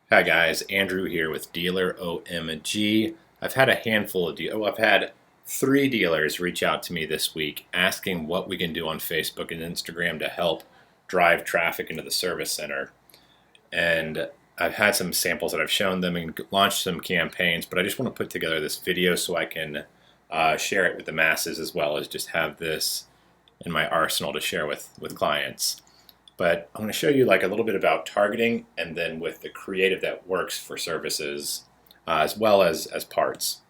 Hi guys, Andrew here with Dealer OMG. I've had a handful of I've had 3 dealers reach out to me this week asking what we can do on Facebook and Instagram to help drive traffic into the service center. And I've had some samples that I've shown them and launched some campaigns, but I just want to put together this video so I can share it with the masses as well as just have this in my arsenal to share with clients. But I'm going to show you like a little bit about targeting and then with the creative that works for services as well as parts.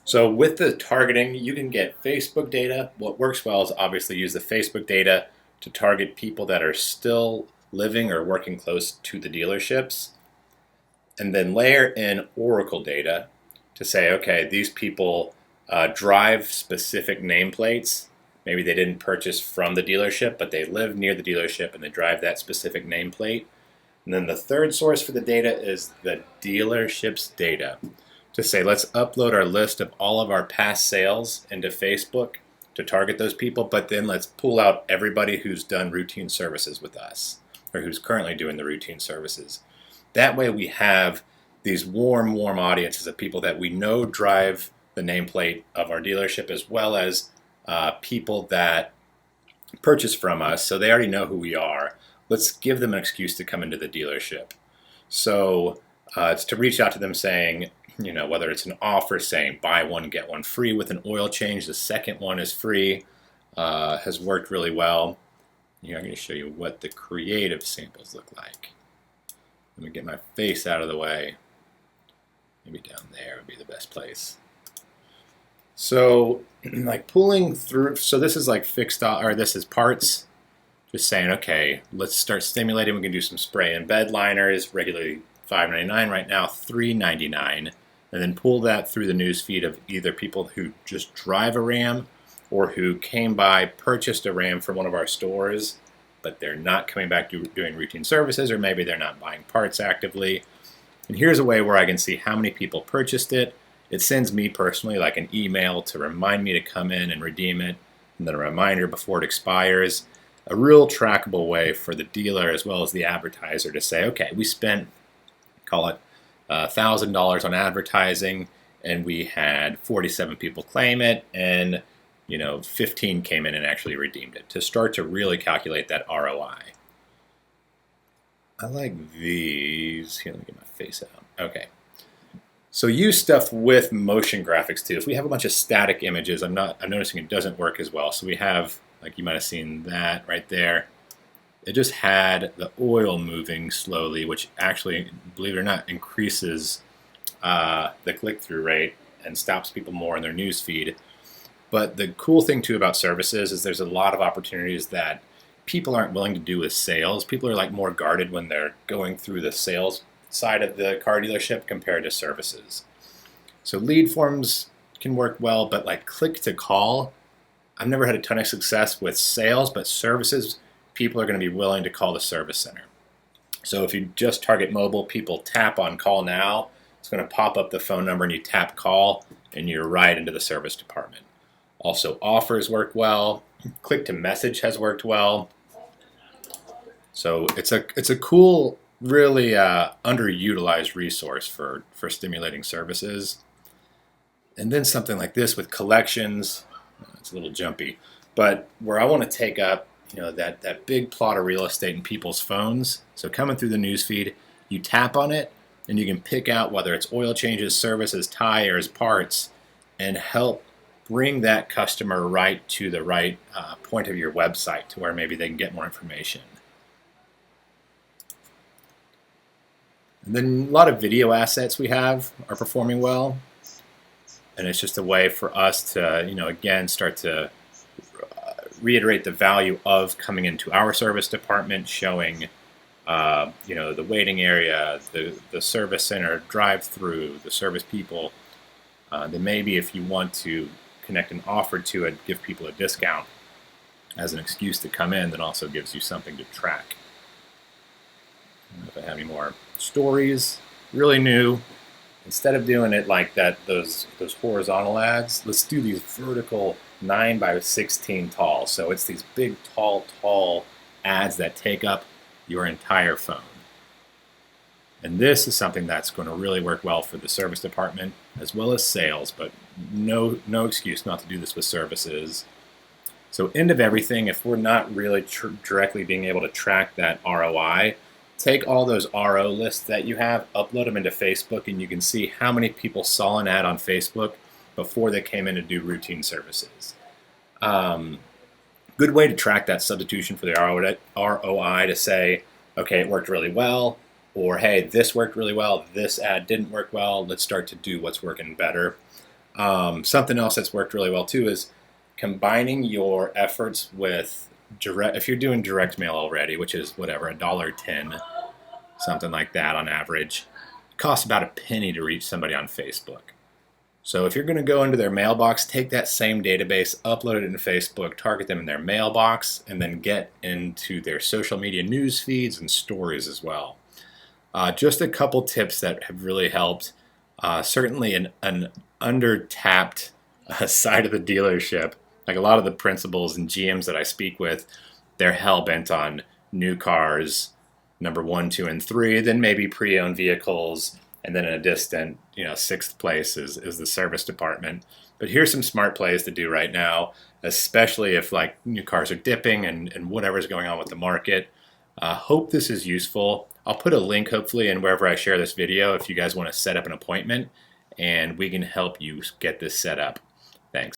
So with the targeting, you can get Facebook data. What works well is obviously use the Facebook data to target people that are still living or working close to the dealerships. And then layer in Oracle data to say, okay, these people drive specific nameplates. Maybe they didn't purchase from the dealership, but they live near the dealership and they drive that specific nameplate. And then the third source for the data is the dealership's data. To say, let's upload our list of all of our past sales into Facebook to target those people, but then let's pull out everybody who's done routine services with us or who's currently doing the routine services. That way we have these warm audiences of people that we know drive the nameplate of our dealership as well as people that purchase from us, so they already know who we are. Let's give them an excuse to come into the dealership. So it's to reach out to them saying, whether it's an offer saying buy one, get one free with an oil change, the second one is free, has worked really well. I'm going to show you what the creative samples look like. Let me get my face out of the way. Maybe down there would be the best place. So like pulling through, so this is like fixed, or this is parts, just saying, okay, let's start stimulating. We can do some spray and bed liners, regularly $5.99 right now, $3.99, and then pull that through the news feed of either people who just drive a Ram or who came by, purchased a Ram from one of our stores, but they're not coming back doing routine services, or maybe they're not buying parts actively. And here's a way where I can see how many people purchased it. It sends me personally like an email to remind me to come in and redeem it, and then a reminder before it expires. A real trackable way for the dealer as well as the advertiser to say, okay, we spent, call it $1,000 on advertising, and we had 47 people claim it, and 15 came in and actually redeemed it, to start to really calculate that ROI. I like these. Here, let me get my face out. Okay. So use stuff with motion graphics too. If we have a bunch of static images, I'm noticing it doesn't work as well. So we have, like you might have seen that right there. It just had the oil moving slowly, which actually, believe it or not, increases the click-through rate and stops people more in their news feed. But the cool thing too about services is there's a lot of opportunities that people aren't willing to do with sales. People are like more guarded when they're going through the sales side of the car dealership compared to services. So lead forms can work well, but like click to call, I've never had a ton of success with sales, but services, people are going to be willing to call the service center. So if you just target mobile, people tap on call now, it's going to pop up the phone number and you tap call and you're right into the service department. Also offers work well, click to message has worked well. So it's a cool, really underutilized resource for stimulating services. And then something like this with collections, it's a little jumpy, but where I want to take up that big plot of real estate in people's phones. So coming through the newsfeed, you tap on it and you can pick out whether it's oil changes, services, tires, parts, and help bring that customer right to the right point of your website to where maybe they can get more information. And then a lot of video assets we have are performing well. And it's just a way for us to, again, start to reiterate the value of coming into our service department, showing, the waiting area, the service center, drive-through, the service people. Then maybe if you want to connect an offer to it, give people a discount as an excuse to come in, that also gives you something to track. I don't know if I have any more stories, really new. Instead of doing it like that, those horizontal ads, let's do these vertical 9 by 16 tall. So it's these big, tall ads that take up your entire phone. And this is something that's going to really work well for the service department as well as sales, but no excuse not to do this with services. So end of everything, if we're not really directly being able to track that ROI, take all those RO lists that you have, upload them into Facebook, and you can see how many people saw an ad on Facebook before they came in to do routine services. Good way to track that substitution for the ROI to say, okay, it worked really well, or hey, this worked really well, this ad didn't work well, let's start to do what's working better. Something else that's worked really well too is combining your efforts with direct. If you're doing direct mail already, which is whatever, $1.10, something like that on average, it costs about a penny to reach somebody on Facebook. So if you're going to go into their mailbox, take that same database, upload it into Facebook, target them in their mailbox, and then get into their social media news feeds and stories as well. Just a couple tips that have really helped. Certainly an under-tapped side of the dealership. Like a lot of the principals and GMs that I speak with, they're hell-bent on new cars, number 1, 2, and 3, then maybe pre-owned vehicles, and then in a distant, sixth place is the service department. But here's some smart plays to do right now, especially if like new cars are dipping and whatever's going on with the market. Hope this is useful. I'll put a link hopefully in wherever I share this video if you guys want to set up an appointment, and we can help you get this set up. Thanks.